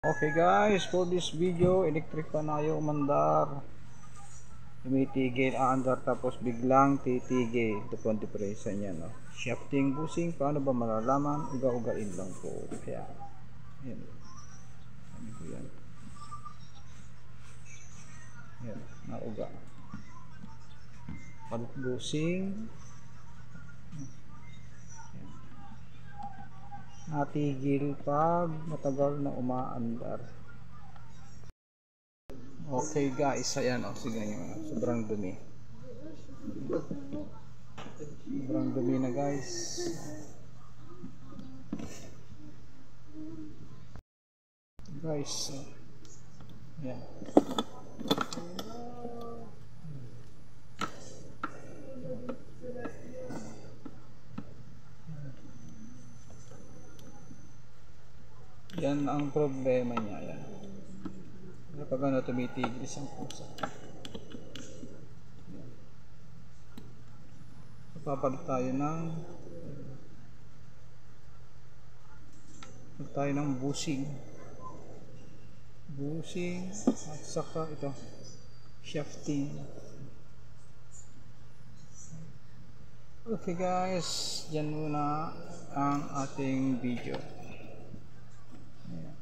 Okay guys, for this video, electric pa na yung umandar. Tumitigil, aandar tapos biglang titigil. Ito po ang diferensya niya, no? Shifting, busing, paano ba malalaman? Uga-ugain lang po. Kaya, yan. Sabi ko yan. Yan, nauga. Palit busing. Natigil pag matagal na umaandar. Okay guys, ayan o, sige nyo, sobrang dumi. Sobrang dumi na guys. Guys, ayan. Yan ang problema niya, yan. Kapag ano, tumitigil isang pusa. Papalit tayo ng busing at saka ito shafting. Okay guys, dyan muna ang ating video. Ayan.